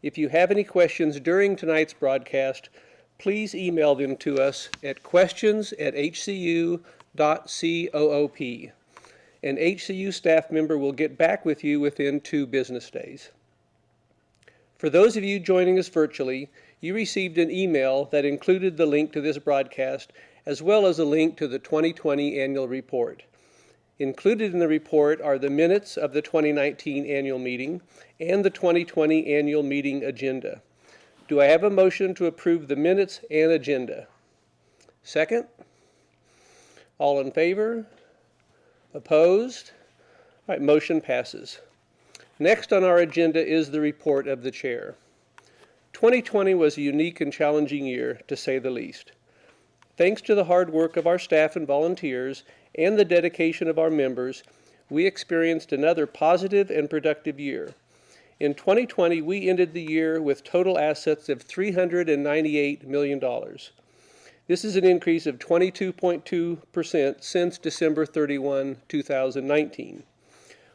If you have any questions during tonight's broadcast, please email them to us at questions@hcu.coop. An HCU staff member will get back with you within 2 business days. For those of you joining us virtually, you received an email that included the link to this broadcast as well as a link to the 2020 annual report. Included in the report are the minutes of the 2019 annual meeting and the 2020 annual meeting agenda. Do I have a motion to approve the minutes and agenda? Second? All in favor? Opposed? All right, motion passes. Next on our agenda is the report of the chair. 2020 was a unique and challenging year, to say the least. Thanks to the hard work of our staff and volunteers and the dedication of our members, we experienced another positive and productive year. In 2020, we ended the year with total assets of $398 million. This is an increase of 22.2% since December 31, 2019.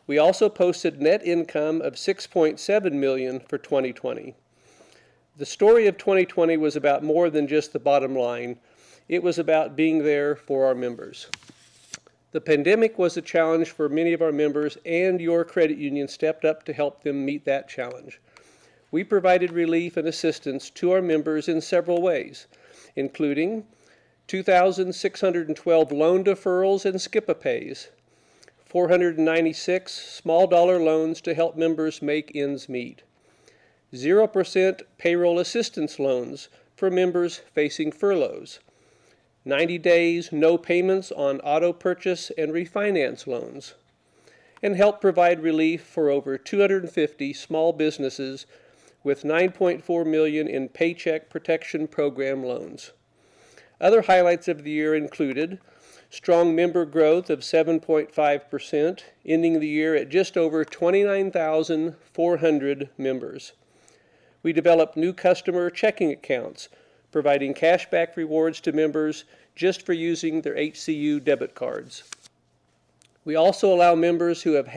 We also posted net income of $6.7 million for 2020. The story of 2020 was about more than just the bottom line. It was about being there for our members. The pandemic was a challenge for many of our members, and your credit union stepped up to help them meet that challenge. We provided relief and assistance to our members in several ways, including 2,612 loan deferrals and skip-a-pays, 496 small dollar loans to help members make ends meet, 0% payroll assistance loans for members facing furloughs, 90 days no payments on auto purchase and refinance loans, and help provide relief for over 250 small businesses with $9.4 million in Paycheck Protection Program loans. Other highlights of the year included strong member growth of 7.5%, ending the year at just over 29,400 members. We developed new customer checking accounts, providing cashback rewards to members just for using their HCU debit cards. We also allow members who have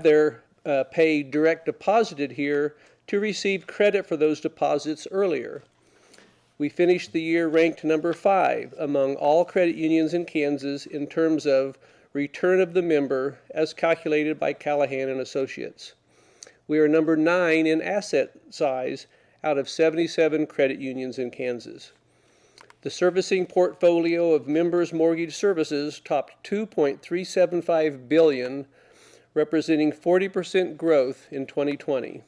their pay direct deposited here to receive credit for those deposits earlier. We finished the year ranked number 5 among all credit unions in Kansas in terms of return of the member as calculated by Callahan and Associates. We are number 9 in asset size out of 77 credit unions in Kansas. The servicing portfolio of members' mortgage services topped $2.375 billion, representing 40% growth in 2020.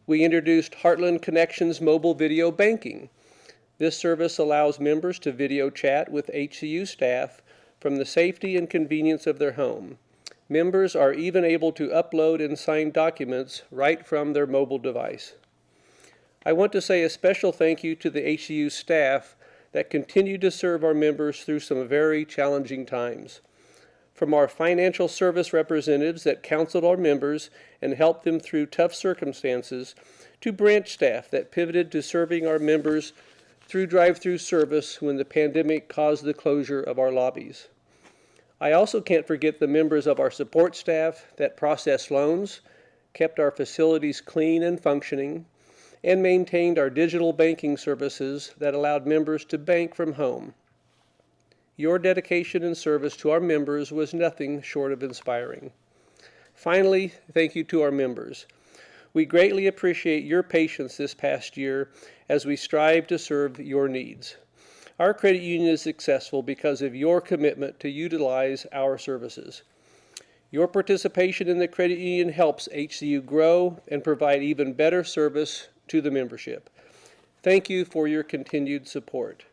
We introduced Heartland Connections mobile video banking. This service allows members to video chat with HCU staff from the safety and convenience of their home. Members are even able to upload and sign documents right from their mobile device. I want to say a special thank you to the HCU staff that continue to serve our members through some very challenging times. From our financial service representatives that counseled our members and helped them through tough circumstances, to branch staff that pivoted to serving our members through drive-through service when the pandemic caused the closure of our lobbies. I also can't forget the members of our support staff that processed loans, kept our facilities clean and functioning, and maintained our digital banking services that allowed members to bank from home. Your dedication and service to our members was nothing short of inspiring. Finally, thank you to our members. We greatly appreciate your patience this past year as we strive to serve your needs. Our credit union is successful because of your commitment to utilize our services. Your participation in the credit union helps HCU grow and provide even better service to the membership. Thank you for your continued support.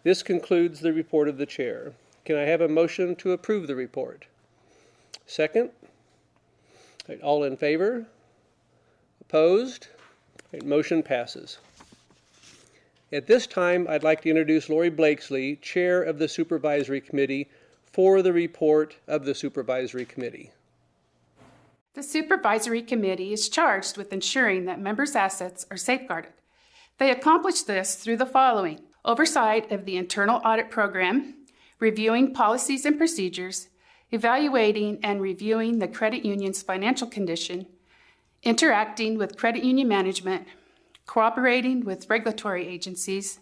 This concludes the report of the chair. Can I have a motion to approve the report? Second? All in favor? Opposed? Motion passes. At this time, I'd like to introduce Lori Blakesley, Chair of the Supervisory Committee, for the report of the Supervisory Committee. The Supervisory Committee is charged with ensuring that members' assets are safeguarded. They accomplish this through the following: oversight of the internal audit program, reviewing policies and procedures, evaluating and reviewing the credit union's financial condition, interacting with credit union management, cooperating with regulatory agencies,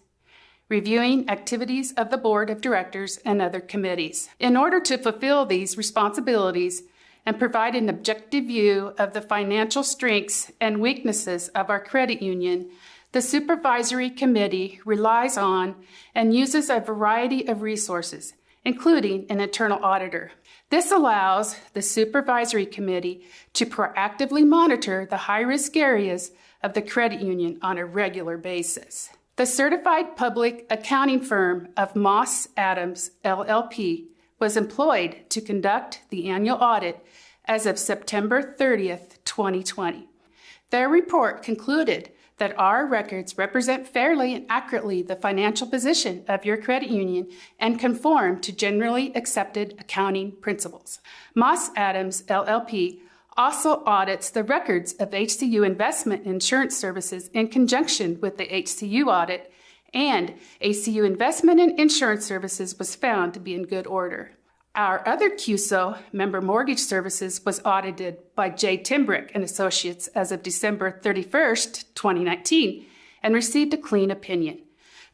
reviewing activities of the board of directors and other committees. In order to fulfill these responsibilities and provide an objective view of the financial strengths and weaknesses of our credit union, the Supervisory Committee relies on and uses a variety of resources, including an internal auditor. This allows the Supervisory Committee to proactively monitor the high-risk areas of the credit union on a regular basis. The certified public accounting firm of Moss Adams, LLP, was employed to conduct the annual audit as of September 30th, 2020. Their report concluded that our records represent fairly and accurately the financial position of your credit union and conform to generally accepted accounting principles. Moss Adams, LLP, also audits the records of HCU Investment Insurance Services in conjunction with the HCU audit, and HCU Investment and Insurance Services was found to be in good order. Our other QSO, Member Mortgage Services, was audited by J. Timbrick and Associates as of December 31st, 2019, and received a clean opinion.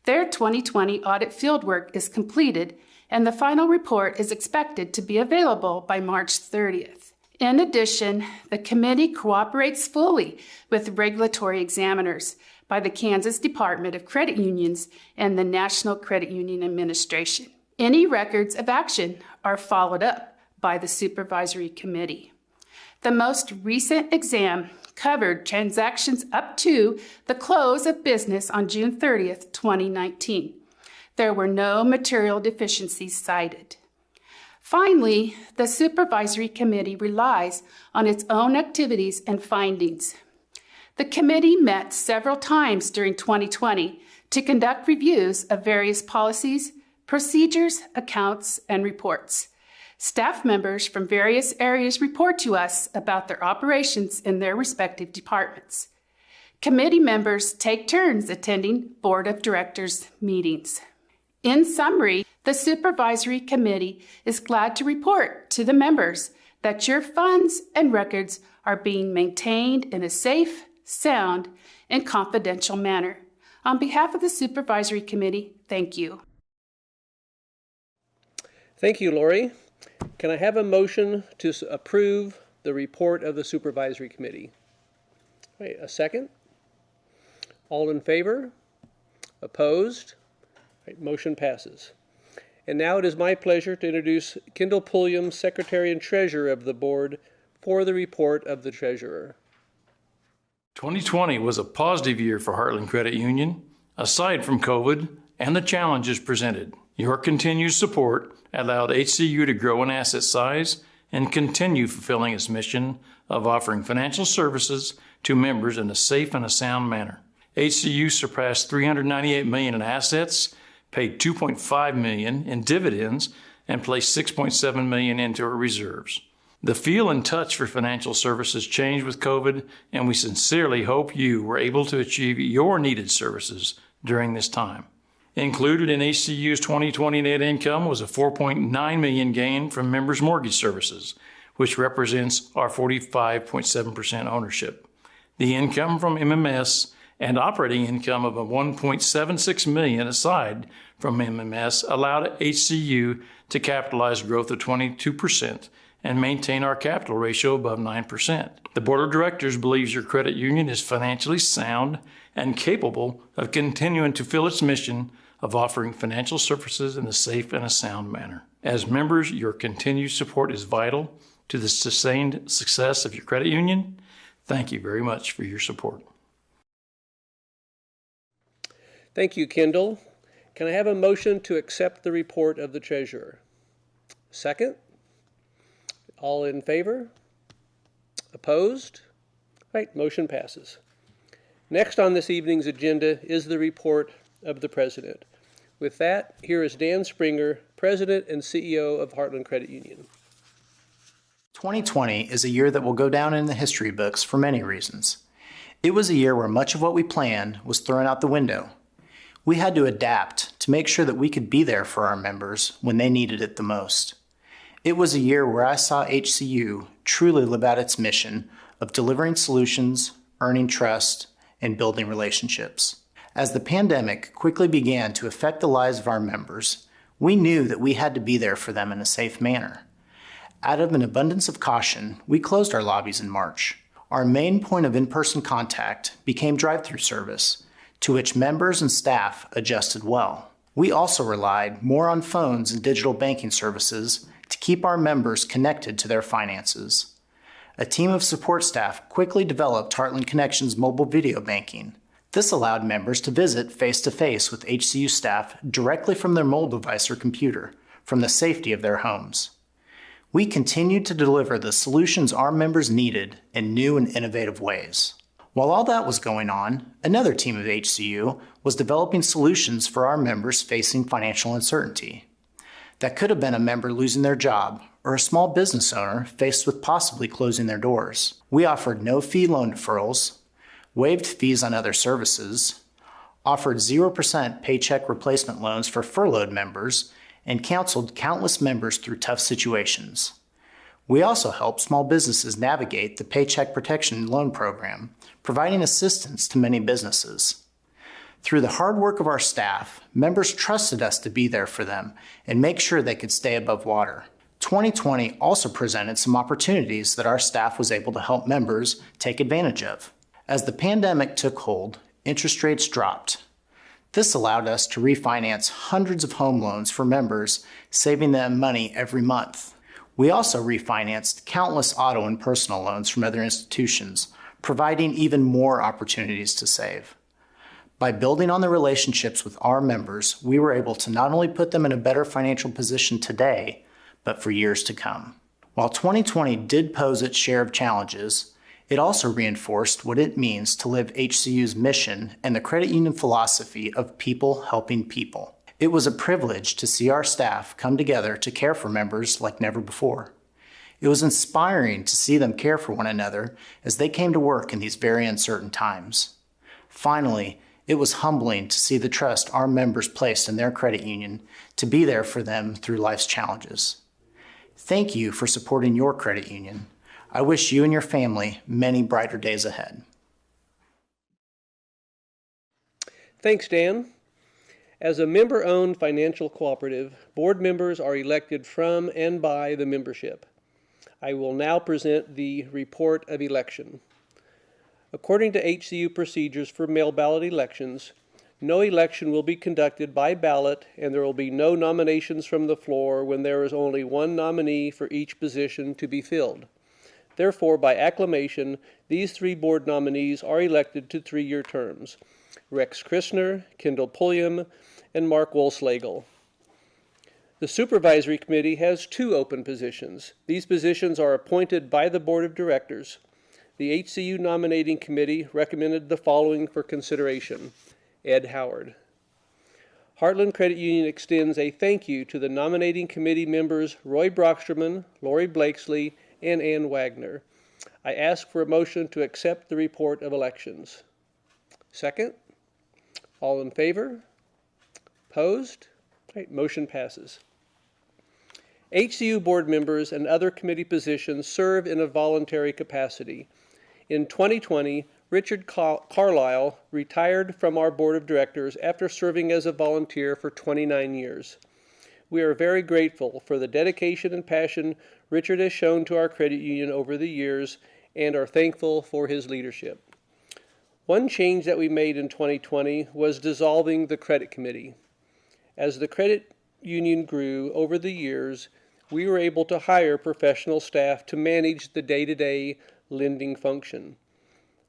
Their 2020 audit fieldwork is completed, and the final report is expected to be available by March 30th. In addition, the committee cooperates fully with regulatory examiners by the Kansas Department of Credit Unions and the National Credit Union Administration. Any records of action are followed up by the Supervisory Committee. The most recent exam covered transactions up to the close of business on June 30th, 2019. There were no material deficiencies cited. Finally, the Supervisory Committee relies on its own activities and findings. The committee met several times during 2020 to conduct reviews of various policies, procedures, accounts, and reports. Staff members from various areas report to us about their operations in their respective departments. Committee members take turns attending Board of Directors meetings. In summary, the Supervisory Committee is glad to report to the members that your funds and records are being maintained in a safe, sound, and confidential manner. On behalf of the Supervisory Committee, thank you. Thank you, Lori. Can I have a motion to approve the report of the Supervisory Committee? Wait, a second? All in favor? Opposed? Right, motion passes. And now it is my pleasure to introduce Kendall Pulliam, Secretary and Treasurer of the Board, for the report of the Treasurer. 2020 was a positive year for Heartland Credit Union, aside from COVID and the challenges presented. Your continued support allowed HCU to grow in asset size and continue fulfilling its mission of offering financial services to members in a safe and a sound manner. HCU surpassed $398 million in assets, paid $2.5 million in dividends, and placed $6.7 million into our reserves. The feel and touch for financial services changed with COVID, and we sincerely hope you were able to achieve your needed services during this time. Included in HCU's 2020 net income was a $4.9 million gain from Members Mortgage Services, which represents our 45.7% ownership. The income from MMS and operating income of a $1.76 million aside from MMS allowed HCU to capitalize growth of 22% and maintain our capital ratio above 9%. The Board of Directors believes your credit union is financially sound and capable of continuing to fulfill its mission of offering financial services in a safe and a sound manner. As members, your continued support is vital to the sustained success of your credit union. Thank you very much for your support. Thank you, Kendall. Can I have a motion to accept the report of the Treasurer? Second? All in favor? Opposed? Right, motion passes. Next on this evening's agenda is the report of the President. With that, here is Dan Springer, President and CEO of Heartland Credit Union. 2020 is a year that will go down in the history books for many reasons. It was a year where much of what we planned was thrown out the window. We had to adapt to make sure that we could be there for our members when they needed it the most. It was a year where I saw HCU truly live out its mission of delivering solutions, earning trust, and building relationships. As the pandemic quickly began to affect the lives of our members, we knew that we had to be there for them in a safe manner. Out of an abundance of caution, we closed our lobbies in March. Our main point of in-person contact became drive-through service, to which members and staff adjusted well. We also relied more on phones and digital banking services to keep our members connected to their finances. A team of support staff quickly developed Heartland Connections mobile video banking. This allowed members to visit face-to-face with HCU staff directly from their mobile device or computer, from the safety of their homes. We continued to deliver the solutions our members needed in new and innovative ways. While all that was going on, another team of HCU was developing solutions for our members facing financial uncertainty. That could have been a member losing their job or a small business owner faced with possibly closing their doors. We offered no-fee loan deferrals, waived fees on other services, offered 0% paycheck replacement loans for furloughed members, and counseled countless members through tough situations. We also helped small businesses navigate the Paycheck Protection Loan Program, providing assistance to many businesses. Through the hard work of our staff, members trusted us to be there for them and make sure they could stay above water. 2020 also presented some opportunities that our staff was able to help members take advantage of. As the pandemic took hold, interest rates dropped. This allowed us to refinance hundreds of home loans for members, saving them money every month. We also refinanced countless auto and personal loans from other institutions, providing even more opportunities to save. By building on the relationships with our members, we were able to not only put them in a better financial position today, but for years to come. While 2020 did pose its share of challenges, it also reinforced what it means to live HCU's mission and the credit union philosophy of people helping people. It was a privilege to see our staff come together to care for members like never before. It was inspiring to see them care for one another as they came to work in these very uncertain times. Finally, it was humbling to see the trust our members placed in their credit union to be there for them through life's challenges. Thank you for supporting your credit union. I wish you and your family many brighter days ahead. Thanks, Dan. As a member-owned financial cooperative, board members are elected from and by the membership. I will now present the report of election. According to HCU procedures for mail ballot elections, no election will be conducted by ballot, and there will be no nominations from the floor when there is only one nominee for each position to be filled. Therefore, by acclamation, these three board nominees are elected to 3-year terms: Rex Christner, Kendall Pulliam, and Mark Wolslegel. The Supervisory Committee has 2 open positions. These positions are appointed by the Board of Directors. The HCU Nominating Committee recommended the following for consideration: Ed Howard. Heartland Credit Union extends a thank you to the Nominating Committee members Roy Brocksterman, Lori Blakesley, and Ann Wagner. I ask for a motion to accept the report of elections. Second? All in favor? Opposed? Right, motion passes. HCU board members and other committee positions serve in a voluntary capacity. In 2020, Richard Carlisle retired from our board of directors after serving as a volunteer for 29 years. We are very grateful for the dedication and passion Richard has shown to our credit union over the years and are thankful for his leadership. One change that we made in 2020 was dissolving the credit committee. As the credit union grew over the years, we were able to hire professional staff to manage the day-to-day lending function.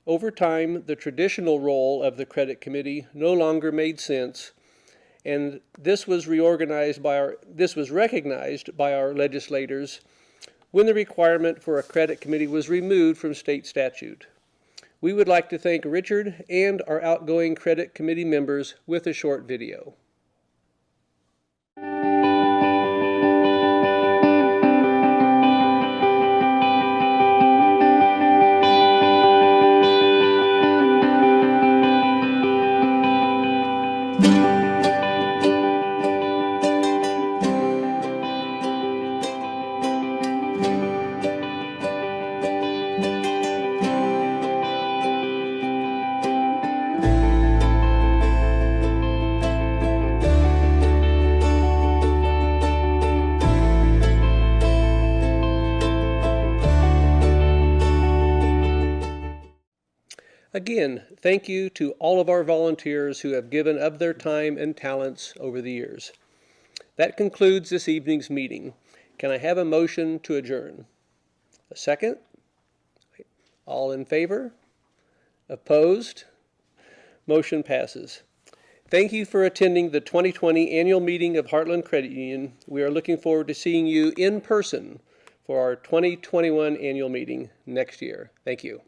Over time, the traditional role of the credit committee no longer made sense, and this was recognized by our legislators when the requirement for a credit committee was removed from state statute. We would like to thank Richard and our outgoing credit committee members with a short video. Again, thank you to all of our volunteers who have given of their time and talents over the years. That concludes this evening's meeting. Can I have a motion to adjourn? A second? All in favor? Opposed? Motion passes. Thank you for attending the 2020 annual meeting of Heartland Credit Union. We are looking forward to seeing you in person for our 2021 annual meeting next year. Thank you.